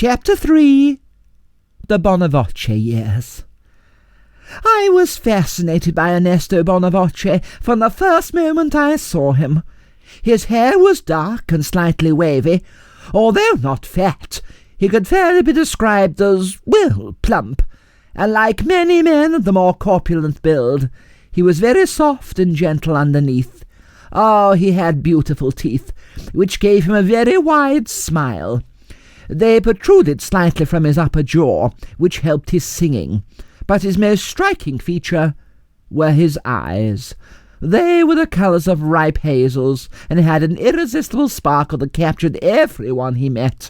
Chapter 3. The Bonavoce Years. I was fascinated by Ernesto Bonavoce from the first moment I saw him. His hair was dark and slightly wavy. Although not fat, he could fairly be described as, well, plump, and like many men of the more corpulent build, he was very soft and gentle underneath. Oh, he had beautiful teeth, which gave him a very wide smile. They protruded slightly from his upper jaw, which helped his singing, but his most striking feature were his eyes. They were the colours of ripe hazels, and had an irresistible sparkle that captured everyone he met.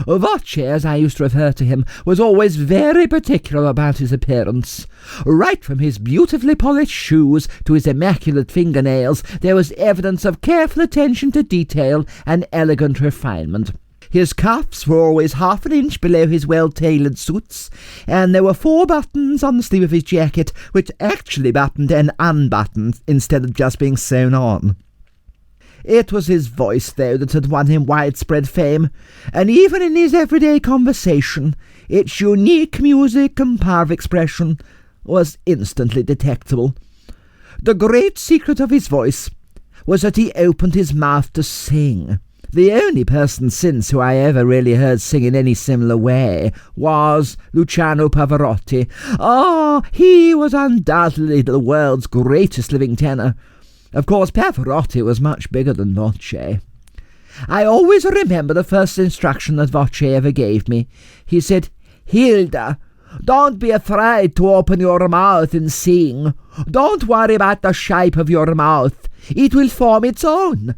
Voce, as I used to refer to him, was always very particular about his appearance. Right from his beautifully polished shoes to his immaculate fingernails, there was evidence of careful attention to detail and elegant refinement. His cuffs were always half an inch below his well-tailored suits, and there were 4 buttons on the sleeve of his jacket, which actually buttoned and unbuttoned instead of just being sewn on. It was his voice, though, that had won him widespread fame, and even in his everyday conversation, its unique music and power of expression was instantly detectable. The great secret of his voice was that he opened his mouth to sing. The only person since who I ever really heard sing in any similar way was Luciano Pavarotti. Oh, he was undoubtedly the world's greatest living tenor. Of course, Pavarotti was much bigger than Voce. I always remember the first instruction that Voce ever gave me. He said, "Hilda, don't be afraid to open your mouth and sing. Don't worry about the shape of your mouth. It will form its own.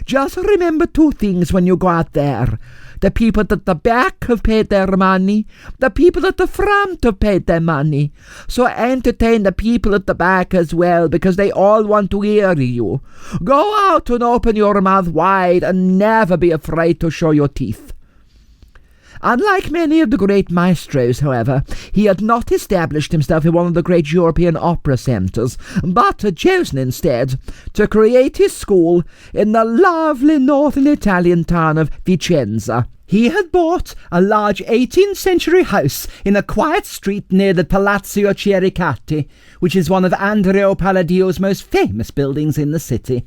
Just remember 2 things when you go out there. The people at the back have paid their money. The people at the front have paid their money. So entertain the people at the back as well, because they all want to hear you. Go out and open your mouth wide and never be afraid to show your teeth." Unlike many of the great maestros, however, he had not established himself in one of the great European opera centres, but had chosen instead to create his school in the lovely northern Italian town of Vicenza. He had bought a large 18th century house in a quiet street near the Palazzo Chiericati, which is one of Andrea Palladio's most famous buildings in the city.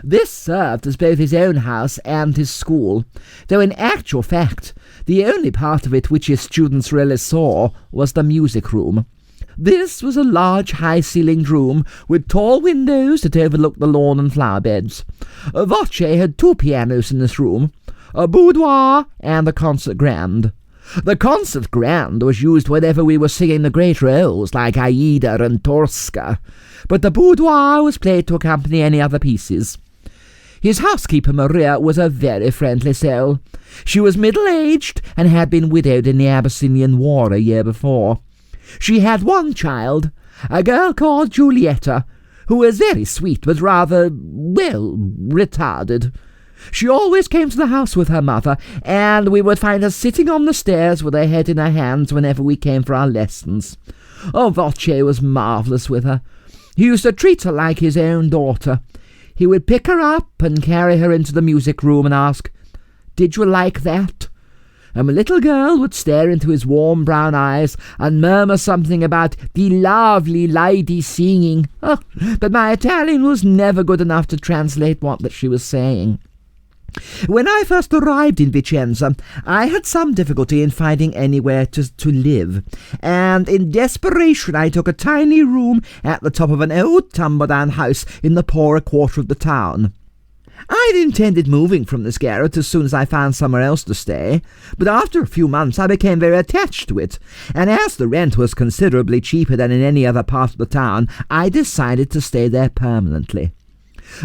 This served as both his own house and his school, though in actual fact the only part of it which his students really saw was the music room. This was a large high-ceilinged room with tall windows that overlooked the lawn and flower beds. Voce had 2 pianos in this room, a boudoir and a concert grand. The concert grand was used whenever we were singing the great roles like Aida and Tosca, but the boudoir was played to accompany any other pieces. His housekeeper, Maria, was a very friendly soul. She was middle-aged and had been widowed in the Abyssinian War a year before. She had 1 child, a girl called Giulietta, who was very sweet but rather, well, retarded. She always came to the house with her mother, and we would find her sitting on the stairs with her head in her hands whenever we came for our lessons. Oh, Voce was marvellous with her. He used to treat her like his own daughter. He would pick her up and carry her into the music room and ask, "Did you like that?" And the little girl would stare into his warm brown eyes and murmur something about the lovely lady singing. Oh, but my Italian was never good enough to translate what that she was saying. When I first arrived in Vicenza, I had some difficulty in finding anywhere to live, and in desperation I took a tiny room at the top of an old tumble-down house in the poorer quarter of the town. I'd intended moving from this garret as soon as I found somewhere else to stay, but after a few months I became very attached to it, and as the rent was considerably cheaper than in any other part of the town, I decided to stay there permanently.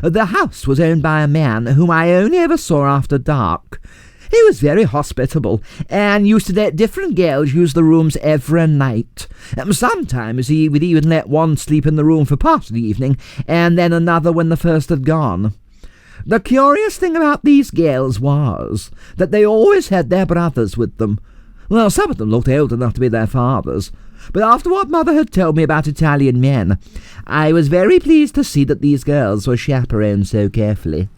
The house was owned by a man whom I only ever saw after dark. He was very hospitable, and used to let different girls use the rooms every night. Sometimes he would even let one sleep in the room for part of the evening, and then another when the first had gone. The curious thing about these girls was that they always had their brothers with them. Well, some of them looked old enough to be their fathers, but after what Mother had told me about Italian men, I was very pleased to see that these girls were chaperoned so carefully.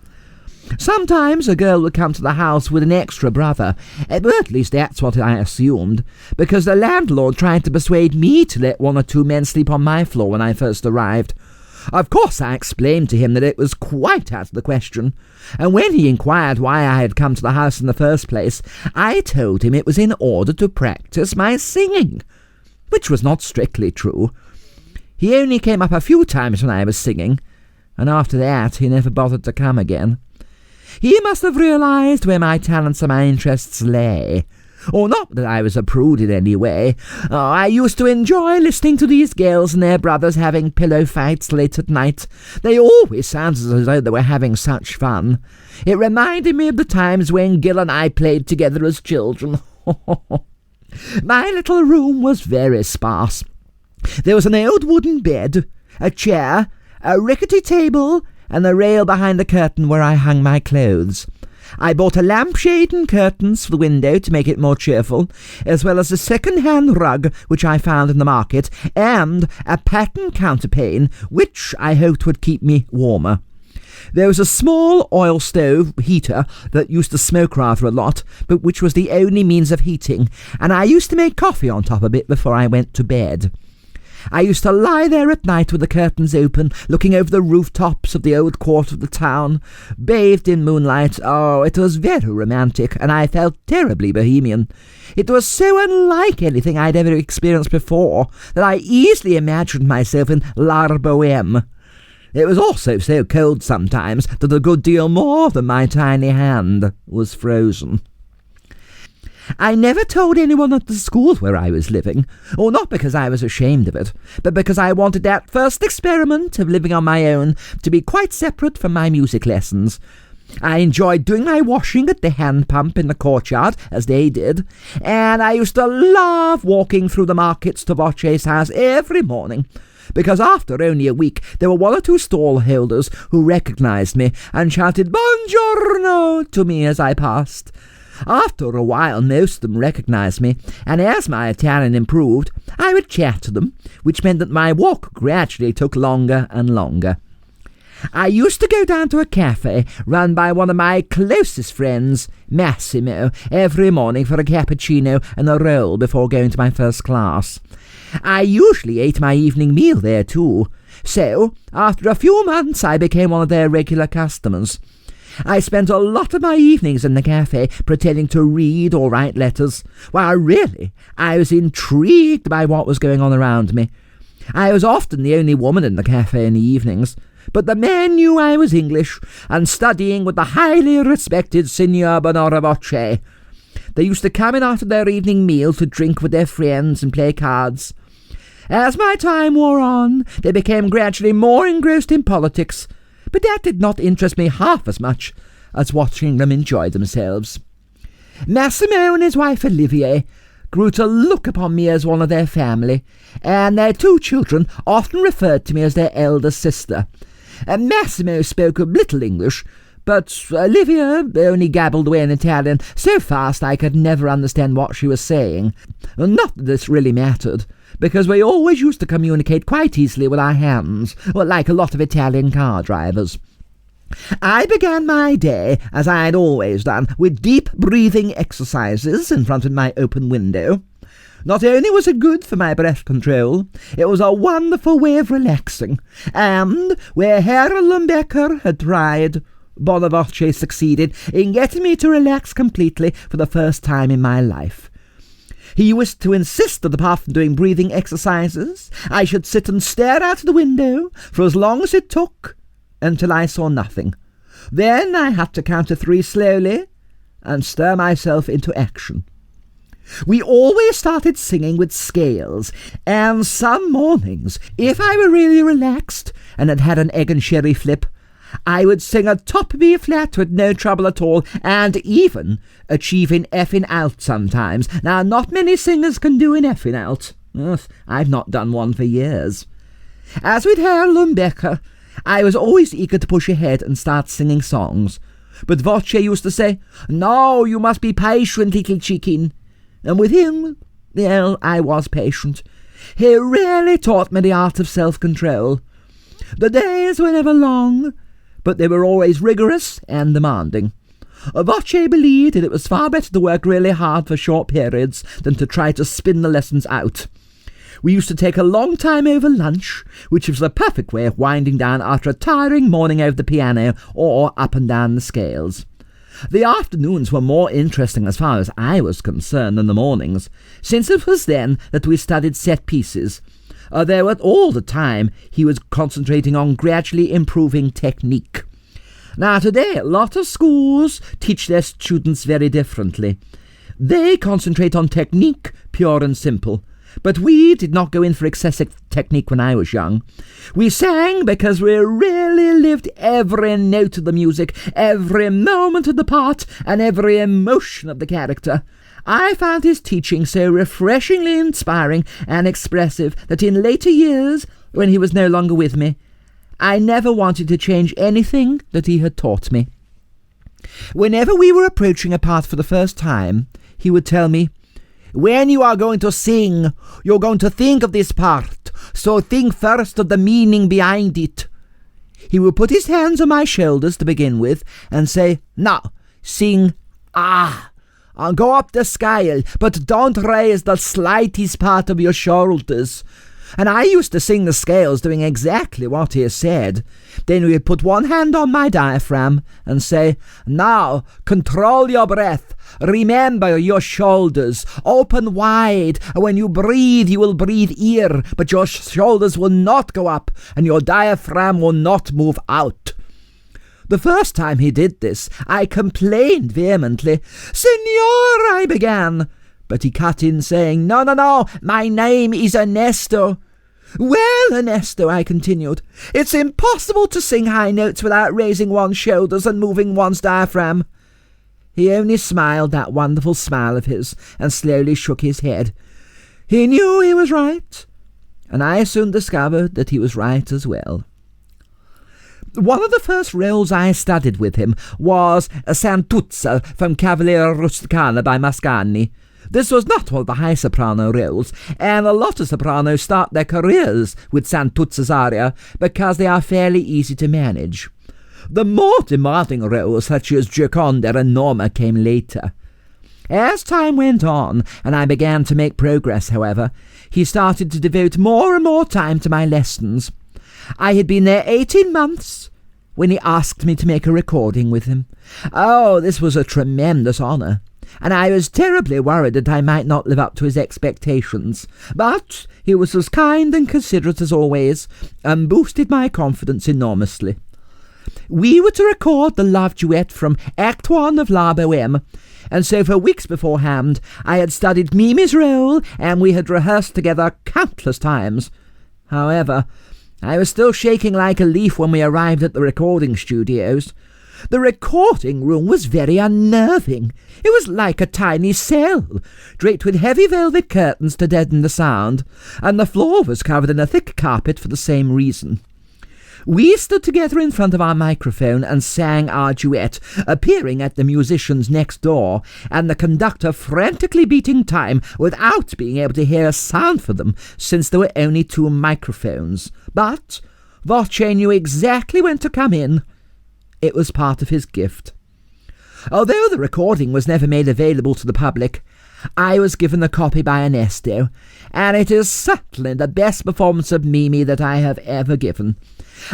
Sometimes a girl would come to the house with an extra brother, at least that's what I assumed, because the landlord tried to persuade me to let one or two men sleep on my floor when I first arrived. Of course I explained to him that it was quite out of the question, and when he inquired why I had come to the house in the first place, I told him it was in order to practice my singing, which was not strictly true. He only came up a few times when I was singing, and after that he never bothered to come again. He must have realized where my talents and my interests lay. Or not that I was a prude in any way. I used to enjoy listening to these girls and their brothers having pillow fights late at night. They always sounded as though they were having such fun. It reminded me of the times when Gil and I played together as children. My little room was very sparse. There was an old wooden bed, a chair, a rickety table, and the rail behind the curtain where I hung my clothes. I bought a lampshade and curtains for the window to make it more cheerful, as well as a second-hand rug which I found in the market, and a pattern counterpane which I hoped would keep me warmer. There was a small oil stove heater that used to smoke rather a lot, but which was the only means of heating, and I used to make coffee on top of it before I went to bed. I used to lie there at night with the curtains open, looking over the rooftops of the old quarter of the town, bathed in moonlight. Oh, it was very romantic, and I felt terribly bohemian. It was so unlike anything I'd ever experienced before that I easily imagined myself in La Bohème. It was also so cold sometimes that a good deal more than my tiny hand was frozen. I never told anyone at the school where I was living, or not because I was ashamed of it, but because I wanted that first experiment of living on my own to be quite separate from my music lessons. I enjoyed doing my washing at the hand pump in the courtyard, as they did, and I used to love walking through the markets to Voce's house every morning, because after only a week there were one or two stall-holders who recognized me and shouted "Buongiorno" to me as I passed. After a while most of them recognized me, and as my Italian improved, I would chat to them, which meant that my walk gradually took longer and longer. I used to go down to a cafe run by one of my closest friends, Massimo, every morning for a cappuccino and a roll before going to my first class. I usually ate my evening meal there too, so after a few months I became one of their regular customers. I spent a lot of my evenings in the cafe pretending to read or write letters, while really I was intrigued by what was going on around me. I was often the only woman in the cafe in the evenings, but the men knew I was English and studying with the highly respected Signor Bonavoce. They used to come in after their evening meal to drink with their friends and play cards. As my time wore on, they became gradually more engrossed in politics, but that did not interest me half as much as watching them enjoy themselves. Massimo and his wife Olivier grew to look upon me as one of their family, and their two children often referred to me as their elder sister. Massimo spoke a little English, but Olivia only gabbled away in Italian so fast I could never understand what she was saying. Not that this really mattered, because we always used to communicate quite easily with our hands, like a lot of Italian car drivers. I began my day, as I had always done, with deep breathing exercises in front of my open window. Not only was it good for my breath control, it was a wonderful way of relaxing, and where Herr Lumbecker had tried, Bonavoce succeeded in getting me to relax completely for the first time in my life. He used to insist that apart from doing breathing exercises, I should sit and stare out of the window for as long as it took, until I saw nothing. Then I had to count to 3 slowly and stir myself into action. We always started singing with scales, and some mornings, if I were really relaxed and had had an egg and sherry flip, I would sing a top B flat with no trouble at all, and even achieve an effing out sometimes. Now, not many singers can do an effing out. I've not done one for years. As with Herr Lumbecker, I was always eager to push ahead and start singing songs, but Voce used to say, "No, you must be patient, little chicken." And with him, well, I was patient. He really taught me the art of self-control. The days were never long, but they were always rigorous and demanding. Voce believed that it was far better to work really hard for short periods than to try to spin the lessons out. We used to take a long time over lunch, which was the perfect way of winding down after a tiring morning over the piano or up and down the scales. The afternoons were more interesting as far as I was concerned than the mornings, since it was then that we studied set pieces, although at all the time he was concentrating on gradually improving technique. Now today, a lot of schools teach their students very differently. They concentrate on technique, pure and simple. But we did not go in for excessive technique when I was young. We sang because we really lived every note of the music, every moment of the part, and every emotion of the character. I found his teaching so refreshingly inspiring and expressive that in later years, when he was no longer with me, I never wanted to change anything that he had taught me. Whenever we were approaching a part for the first time, he would tell me, "When you are going to sing, you're going to think of this part, so think first of the meaning behind it." He would put his hands on my shoulders to begin with and say, "Now, sing ah, and go up the scale, but don't raise the slightest part of your shoulders." And I used to sing the scales doing exactly what he said. Then we would put one hand on my diaphragm and say, "Now, control your breath. Remember your shoulders. Open wide. When you breathe, you will breathe here, but your shoulders will not go up, and your diaphragm will not move out." The first time he did this, I complained vehemently. "Signor," I began. But he cut in, saying, No, my name is Ernesto." "Well, Ernesto," I continued, "it's impossible to sing high notes without raising one's shoulders and moving one's diaphragm." He only smiled that wonderful smile of his and slowly shook his head. He knew he was right, and I soon discovered that he was right as well. One of the first roles I studied with him was Santuzza from Cavaliere Rusticana by Mascagni. This was not one of the high soprano roles, and a lot of sopranos start their careers with Santuzza's aria because they are fairly easy to manage. The more demanding roles such as Gioconda and Norma came later. As time went on, and I began to make progress, however, he started to devote more and more time to my lessons. I had been there 18 months when he asked me to make a recording with him. Oh, this was a tremendous honour, and I was terribly worried that I might not live up to his expectations. But he was as kind and considerate as always, and boosted my confidence enormously. We were to record the love duet from Act 1 of La Bohème, and so for weeks beforehand I had studied Mimi's role, and we had rehearsed together countless times. However, I was still shaking like a leaf when we arrived at the recording studios. The recording room was very unnerving. It was like a tiny cell, draped with heavy velvet curtains to deaden the sound, and the floor was covered in a thick carpet for the same reason. We stood together in front of our microphone and sang our duet, appearing at the musicians next door, and the conductor frantically beating time without being able to hear a sound for them, since there were only 2 microphones. But Voce knew exactly when to come in. It was part of his gift. Although the recording was never made available to the public, I was given a copy by Ernesto, and it is certainly the best performance of Mimi that I have ever given.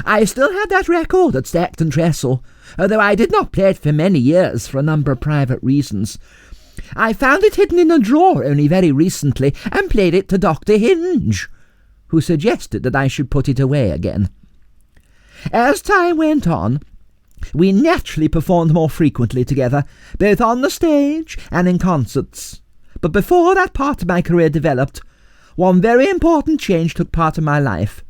I still had that record at Stacked and Trestle, although I did not play it for many years for a number of private reasons. I found it hidden in a drawer only very recently and played it to Dr. Hinge, who suggested that I should put it away again. As time went on, we naturally performed more frequently together, both on the stage and in concerts. But before that part of my career developed, one very important change took part in my life.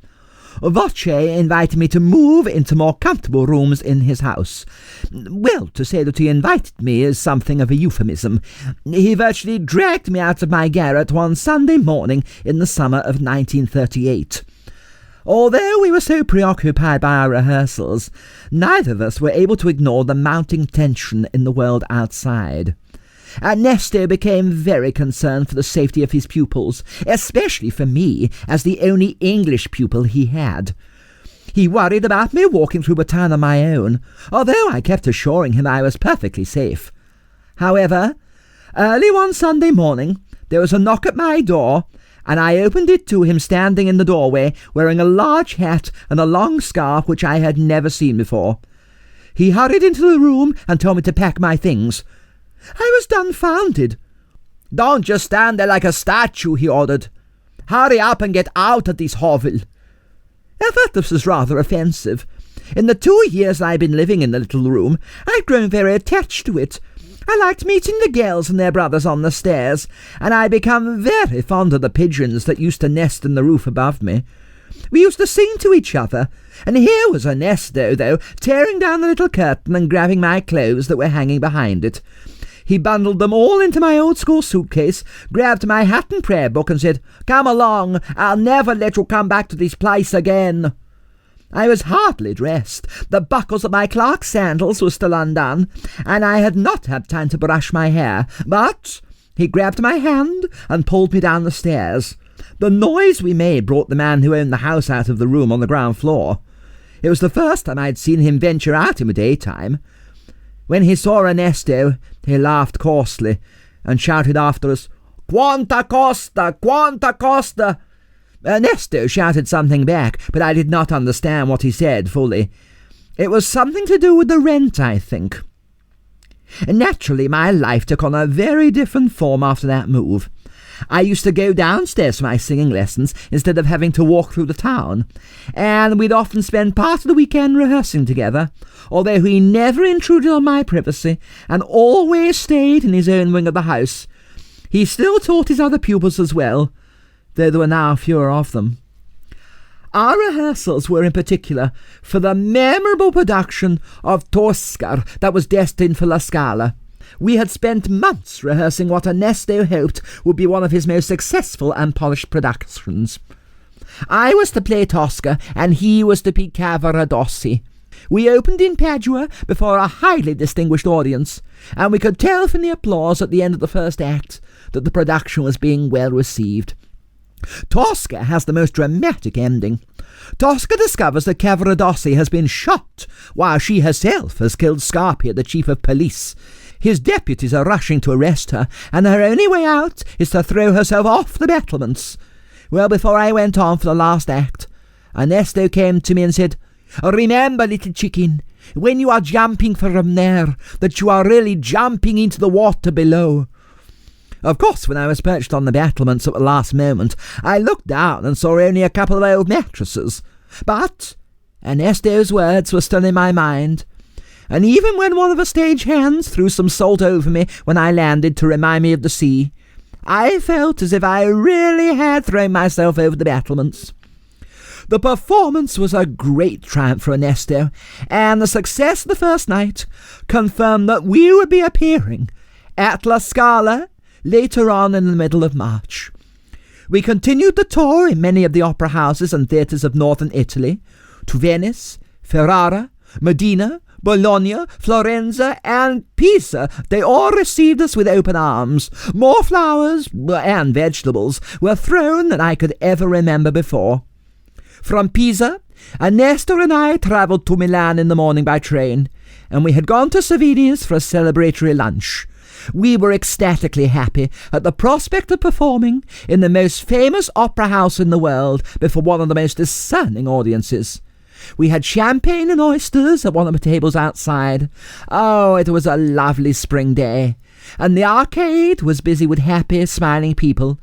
Voce invited me to move into more comfortable rooms in his house. Well, to say that he invited me is something of a euphemism. He virtually dragged me out of my garret one Sunday morning in the summer of 1938. Although we were so preoccupied by our rehearsals, neither of us were able to ignore the mounting tension in the world outside. Ernesto became very concerned for the safety of his pupils, especially for me, as the only English pupil he had. He worried about me walking through a town on my own, although I kept assuring him I was perfectly safe. However, early one Sunday morning, there was a knock at my door, and I opened it to him standing in the doorway, wearing a large hat and a long scarf which I had never seen before. He hurried into the room and told me to pack my things. I was dumbfounded. "Don't just stand there like a statue," he ordered. "Hurry up and get out of this hovel." I thought this was rather offensive. In the 2 years I'd been living in the little room, I'd grown very attached to it. I liked meeting the girls and their brothers on the stairs, and I'd become very fond of the pigeons that used to nest in the roof above me. We used to sing to each other, and here was Ernesto, though, tearing down the little curtain and grabbing my clothes that were hanging behind it. He bundled them all into my old-school suitcase, grabbed my hat and prayer book, and said, "Come along, I'll never let you come back to this place again." I was hardly dressed. The buckles of my clerk's sandals were still undone, and I had not had time to brush my hair, but he grabbed my hand and pulled me down the stairs. The noise we made brought the man who owned the house out of the room on the ground floor. It was the first time I'd seen him venture out in the daytime. When he saw Ernesto, he laughed coarsely and shouted after us, "Quanta costa! Quanta costa!" Ernesto shouted something back, but I did not understand what he said fully. It was something to do with the rent, I think. Naturally, my life took on a very different form after that move. I used to go downstairs for my singing lessons instead of having to walk through the town, and we'd often spend part of the weekend rehearsing together, although he never intruded on my privacy and always stayed in his own wing of the house. He still taught his other pupils as well, though there were now fewer of them. Our rehearsals were in particular for the memorable production of Tosca that was destined for La Scala. We had spent months rehearsing what Ernesto hoped would be one of his most successful and polished productions. I was to play Tosca, and he was to be Cavaradossi. We opened in Padua before a highly distinguished audience, and we could tell from the applause at the end of the first act that the production was being well received. Tosca has the most dramatic ending. Tosca discovers that Cavaradossi has been shot, while she herself has killed Scarpia, the chief of police. His deputies are rushing to arrest her, and her only way out is to throw herself off the battlements. Well, before I went on for the last act, Ernesto came to me and said, "Remember, little chicken, when you are jumping from there, that you are really jumping into the water below." Of course, when I was perched on the battlements at the last moment, I looked down and saw only a couple of old mattresses. But Ernesto's words were still in my mind, and even when one of the stage hands threw some salt over me when I landed to remind me of the sea, I felt as if I really had thrown myself over the battlements. The performance was a great triumph for Ernesto, and the success of the first night confirmed that we would be appearing at La Scala later on in the middle of March. We continued the tour in many of the opera houses and theatres of northern Italy, to Venice, Ferrara, Modena, Bologna, Florenza, and Pisa. They all received us with open arms. More flowers and vegetables were thrown than I could ever remember before. From Pisa, Ernesto and I travelled to Milan in the morning by train, and we had gone to Savini's for a celebratory lunch. We were ecstatically happy at the prospect of performing in the most famous opera house in the world before one of the most discerning audiences. We had champagne and oysters at one of the tables outside. Oh, it was a lovely spring day, and the arcade was busy with happy, smiling people,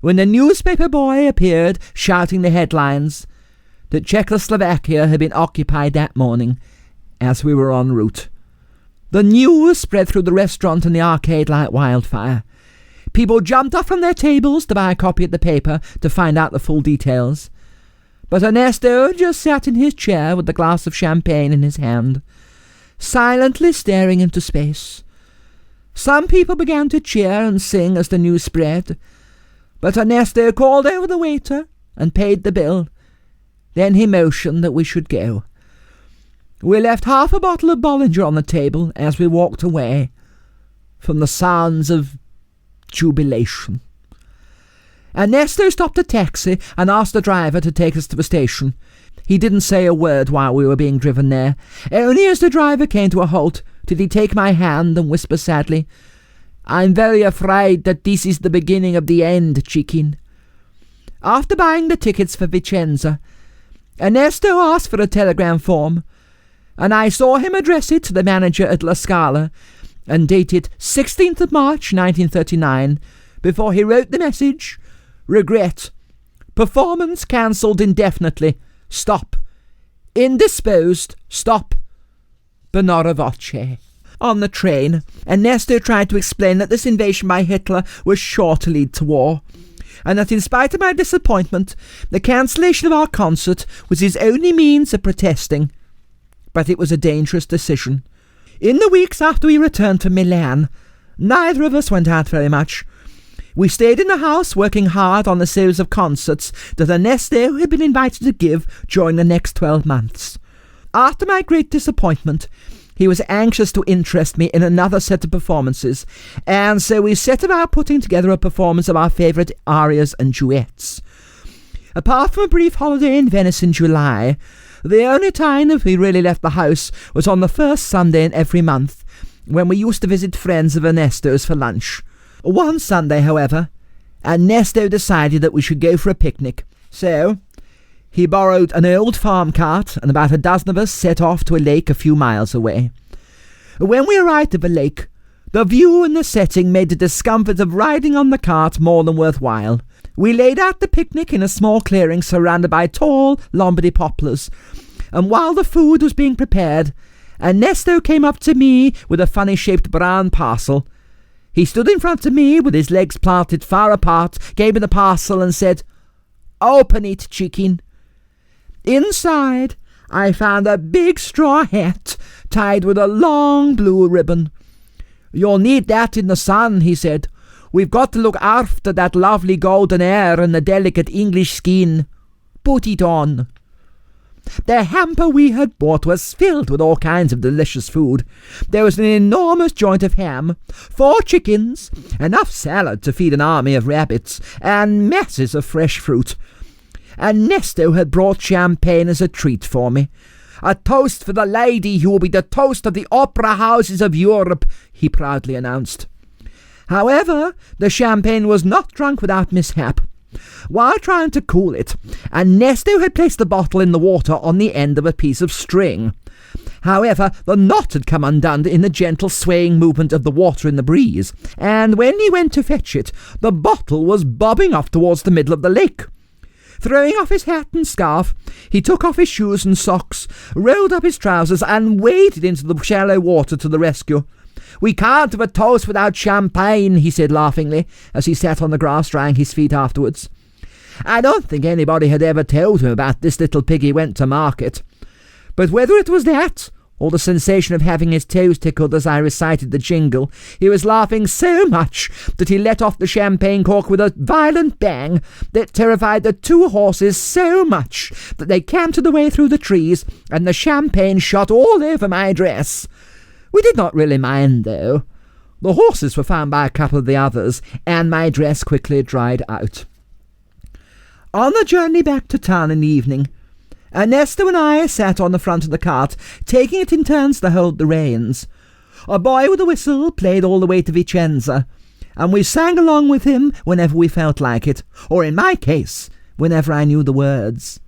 when the newspaper boy appeared shouting the headlines that Czechoslovakia had been occupied that morning as we were en route. The news spread through the restaurant and the arcade like wildfire. People jumped up from their tables to buy a copy of the paper to find out the full details. But Ernesto just sat in his chair with a glass of champagne in his hand, silently staring into space. Some people began to cheer and sing as the news spread, but Ernesto called over the waiter and paid the bill. Then he motioned that we should go. We left half a bottle of Bollinger on the table as we walked away from the sounds of jubilation. Ernesto stopped a taxi and asked the driver to take us to the station. He didn't say a word while we were being driven there. Only as the driver came to a halt did he take my hand and whisper sadly, "I'm very afraid that this is the beginning of the end, chicken." After buying the tickets for Vicenza, Ernesto asked for a telegram form, and I saw him address it to the manager at La Scala, and date it 16th of March 1939, before he wrote the message, "Regret. Performance cancelled indefinitely. Stop. Indisposed. Stop. Bonavoce." On the train, Ernesto tried to explain that this invasion by Hitler was sure to lead to war, and that in spite of my disappointment, the cancellation of our concert was his only means of protesting. But it was a dangerous decision. In the weeks after we returned to Milan, neither of us went out very much. We stayed in the house working hard on the series of concerts that Ernesto had been invited to give during the next 12 months. After my great disappointment, he was anxious to interest me in another set of performances, and so we set about putting together a performance of our favourite arias and duets. Apart from a brief holiday in Venice in July, the only time that we really left the house was on the first Sunday in every month, when we used to visit friends of Ernesto's for lunch. One Sunday, however, Ernesto decided that we should go for a picnic, so he borrowed an old farm cart, and about a dozen of us set off to a lake a few miles away. When we arrived at the lake, the view and the setting made the discomfort of riding on the cart more than worthwhile. We laid out the picnic in a small clearing surrounded by tall Lombardy poplars, and while the food was being prepared, Ernesto came up to me with a funny-shaped brown parcel. He stood in front of me with his legs planted far apart, gave me the parcel and said, "Open it, chicken." Inside, I found a big straw hat tied with a long blue ribbon. "You'll need that in the sun," he said. "We've got to look after that lovely golden hair and the delicate English skin. Put it on." The hamper we had bought was filled with all kinds of delicious food. There was an enormous joint of ham, 4 chickens, enough salad to feed an army of rabbits, and masses of fresh fruit. Ernesto had brought champagne as a treat for me. "A toast for the lady who will be the toast of the opera houses of Europe," he proudly announced. However, the champagne was not drunk without mishap. While trying to cool it, Ernesto had placed the bottle in the water on the end of a piece of string. However, the knot had come undone in the gentle swaying movement of the water in the breeze, and when he went to fetch it, the bottle was bobbing off towards the middle of the lake. Throwing off his hat and scarf, he took off his shoes and socks, rolled up his trousers, and waded into the shallow water to the rescue. "We can't have a toast without champagne," he said laughingly, as he sat on the grass drying his feet afterwards. I don't think anybody had ever told him about this little piggy went to market. But whether it was that, or the sensation of having his toes tickled as I recited the jingle, he was laughing so much that he let off the champagne cork with a violent bang that terrified the 2 horses so much that they cantered away through the trees, and the champagne shot all over my dress. We did not really mind, though. The horses were found by a couple of the others, and my dress quickly dried out. On the journey back to town in the evening, Ernesto and I sat on the front of the cart, taking it in turns to hold the reins. A boy with a whistle played all the way to Vicenza, and we sang along with him whenever we felt like it, or in my case, whenever I knew the words.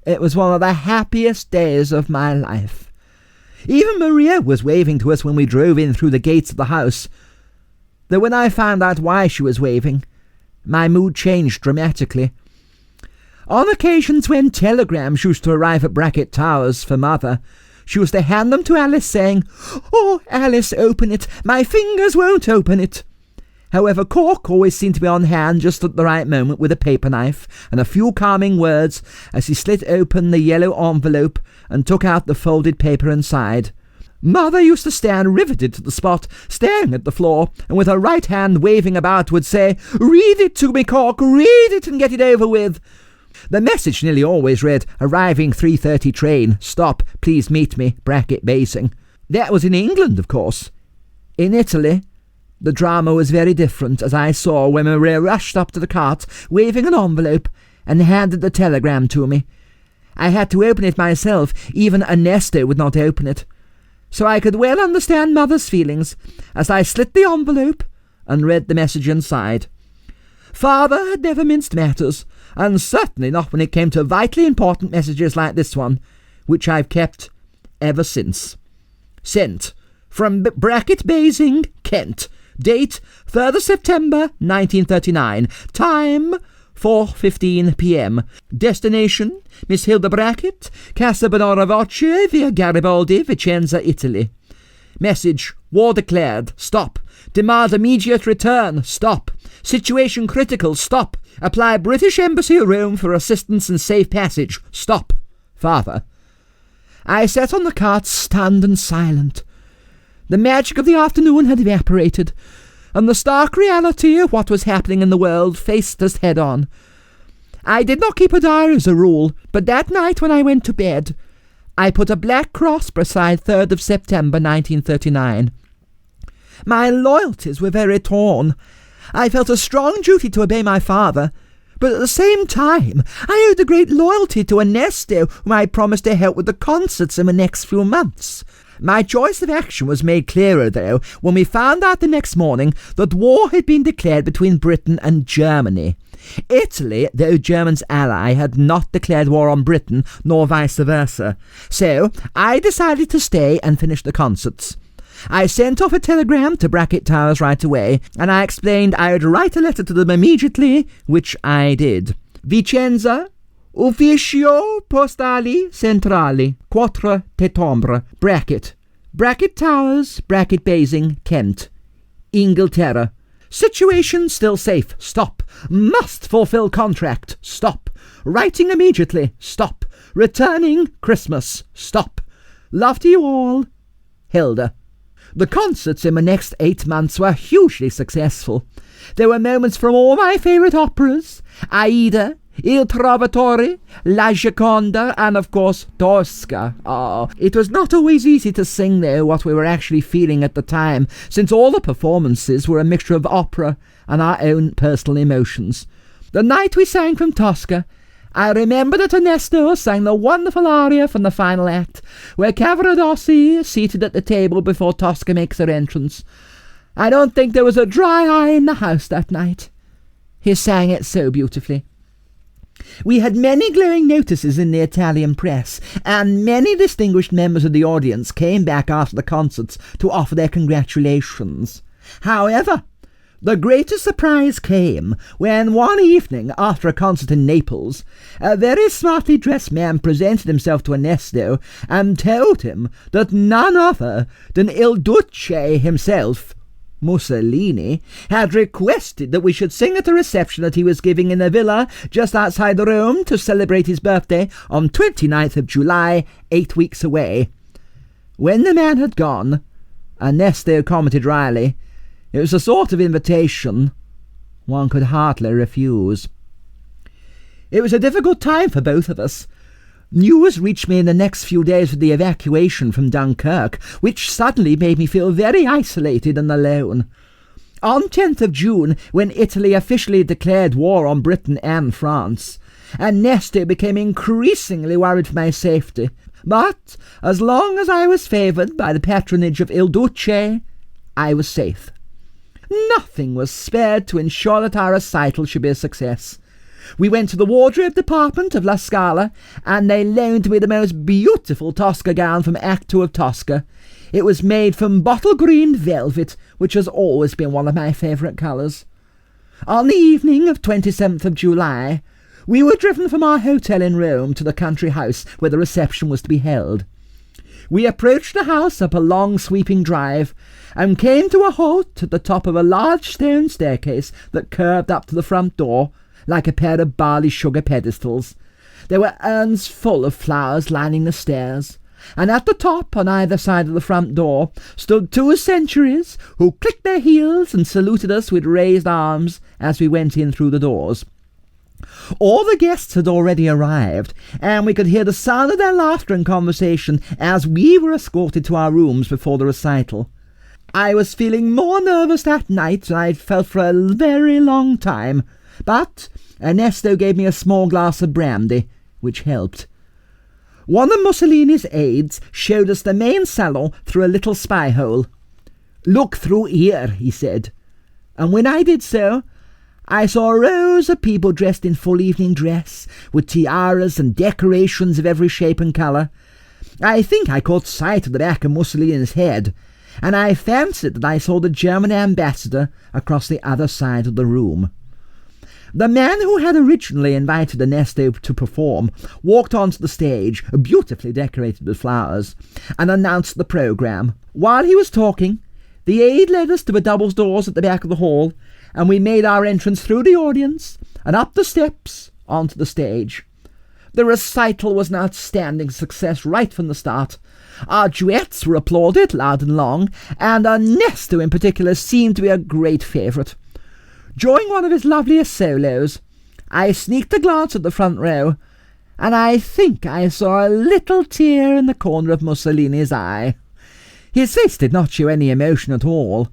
It was one of the happiest days of my life. Even Maria was waving to us when we drove in through the gates of the house, though when I found out why she was waving, my mood changed dramatically. On occasions when telegrams used to arrive at Bracket Towers for Mother, she was to hand them to Alice, saying, "Oh, Alice, open it. My fingers won't open it." However, Cork always seemed to be on hand just at the right moment with a paper knife and a few calming words as he slit open the yellow envelope and took out the folded paper inside. Mother used to stand riveted to the spot, staring at the floor, and with her right hand waving about would say, "Read it to me, Cork, read it and get it over with." The message nearly always read, "Arriving 3:30 train. Stop. Please meet me. Bracket Basing." That was in England, of course. In Italy, the drama was very different, as I saw when Maria rushed up to the cart, waving an envelope, and handed the telegram to me. I had to open it myself. Even Ernesto would not open it. So I could well understand Mother's feelings as I slit the envelope and read the message inside. Father had never minced matters, and certainly not when it came to vitally important messages like this one, which I've kept ever since. Sent from Bracket Basing, Kent. Date 3rd of September 1939. Time 4:15 p.m. Destination Miss Hilda Bracket, Casa Bonavoce, via Garibaldi, Vicenza, Italy. Message: war declared. Stop. Demand immediate return. Stop. Situation critical. Stop. Apply British Embassy, Rome, for assistance and safe passage. Stop. Father. I sat on the cart, stunned and silent. The magic of the afternoon had evaporated, and the stark reality of what was happening in the world faced us head on. I did not keep a diary as a rule, but that night when I went to bed, I put a black cross beside 3rd of September 1939. My loyalties were very torn. I felt a strong duty to obey my father, but at the same time I owed a great loyalty to Ernesto, whom I promised to help with the concerts in the next few months. My choice of action was made clearer, though, when we found out the next morning that war had been declared between Britain and Germany. Italy, though Germany's ally, had not declared war on Britain, nor vice versa. So I decided to stay and finish the concerts. I sent off a telegram to Bracket Towers right away, and I explained I would write a letter to them immediately, which I did. Vicenza, Ufficio Postali Centrali, 4 Settembre, Bracket. Bracket Towers, Bracket Basing, Kent. Inglaterra. Situation still safe. Stop. Must fulfill contract. Stop. Writing immediately. Stop. Returning Christmas. Stop. Love to you all. Hilda. The concerts in the next 8 months were hugely successful. There were moments from all my favourite operas, Aida, Il Trovatore, La Gioconda, and of course Tosca. It was not always easy to sing, though, what we were actually feeling at the time, since all the performances were a mixture of opera and our own personal emotions. The night we sang from Tosca, I remember that Ernesto sang the wonderful aria from the final act, where Cavaradossi is seated at the table before Tosca makes her entrance. I don't think there was a dry eye in the house that night. He sang it so beautifully. We had many glowing notices in the Italian press, and many distinguished members of the audience came back after the concerts to offer their congratulations. However, the greatest surprise came when one evening, after a concert in Naples, a very smartly dressed man presented himself to Ernesto and told him that none other than Il Duce himself, Mussolini, had requested that we should sing at a reception that he was giving in a villa just outside Rome to celebrate his birthday on 29th of July, 8 weeks away. When the man had gone, Ernesto commented wryly, it was a sort of invitation one could hardly refuse. It was a difficult time for both of us. News reached me in the next few days of the evacuation from Dunkirk, which suddenly made me feel very isolated and alone. On 10th of June, when Italy officially declared war on Britain and France, Ernesto became increasingly worried for my safety. But as long as I was favoured by the patronage of Il Duce, I was safe. Nothing was spared to ensure that our recital should be a success. We went to the wardrobe department of La Scala, and they loaned me the most beautiful Tosca gown from Act 2 of Tosca. It was made from bottle green velvet, which has always been one of my favourite colours. On the evening of 27th of July, we were driven from our hotel in Rome to the country house where the reception was to be held. We approached the house up a long sweeping drive, and came to a halt at the top of a large stone staircase that curved up to the front door, like a pair of barley sugar pedestals. There were urns full of flowers lining the stairs, and at the top, on either side of the front door, stood 2 centuries, who clicked their heels and saluted us with raised arms as we went in through the doors. All the guests had already arrived, and we could hear the sound of their laughter and conversation as we were escorted to our rooms before the recital. I was feeling more nervous that night than I'd felt for a very long time, but Ernesto gave me a small glass of brandy, which helped. One of Mussolini's aides showed us the main salon through a little spy hole. "Look through here," he said, and when I did so, I saw rows of people dressed in full evening dress, with tiaras and decorations of every shape and colour. I think I caught sight of the back of Mussolini's head, and I fancied that I saw the German ambassador across the other side of the room. The man who had originally invited Ernesto to perform walked onto the stage, beautifully decorated with flowers, and announced the programme. While he was talking, the aide led us to the double doors at the back of the hall, and we made our entrance through the audience and up the steps onto the stage. The recital was an outstanding success right from the start. Our duets were applauded loud and long, and Ernesto in particular seemed to be a great favourite. During one of his loveliest solos, I sneaked a glance at the front row, and I think I saw a little tear in the corner of Mussolini's eye. His face did not show any emotion at all,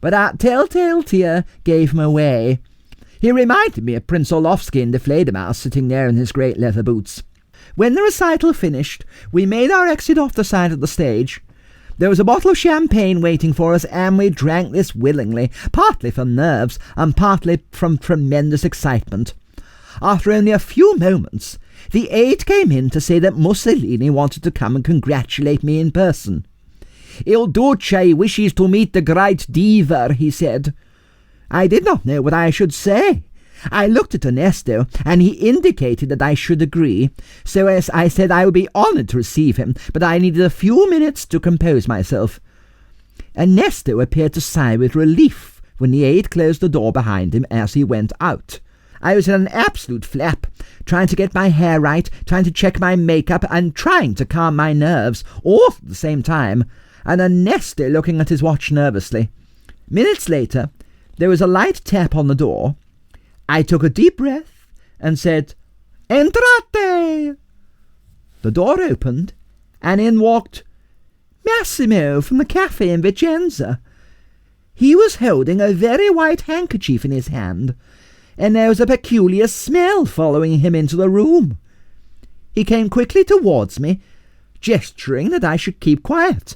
but that telltale tear gave him away. He reminded me of Prince Orlovsky in the Fledermaus sitting there in his great leather boots. When the recital finished, we made our exit off the side of the stage. There was a bottle of champagne waiting for us, and we drank this willingly, partly from nerves and partly from tremendous excitement. After only a few moments, the aide came in to say that Mussolini wanted to come and congratulate me in person. "Il Duce wishes to meet the great diva," he said. I did not know what I should say. I looked at Ernesto, and he indicated that I should agree, so as I said I would be honoured to receive him, but I needed a few minutes to compose myself. Ernesto appeared to sigh with relief when the aide closed the door behind him as he went out. I was in an absolute flap, trying to get my hair right, trying to check my makeup, and trying to calm my nerves, all at the same time, and Ernesto looking at his watch nervously. Minutes later, there was a light tap on the door. I took a deep breath and said, "Entrate!" The door opened, and in walked Massimo from the cafe in Vicenza. He was holding a very white handkerchief in his hand, and there was a peculiar smell following him into the room. He came quickly towards me, gesturing that I should keep quiet.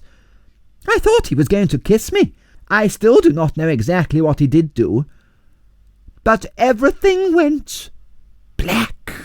I thought he was going to kiss me. I still do not know exactly what he did do, but everything went black.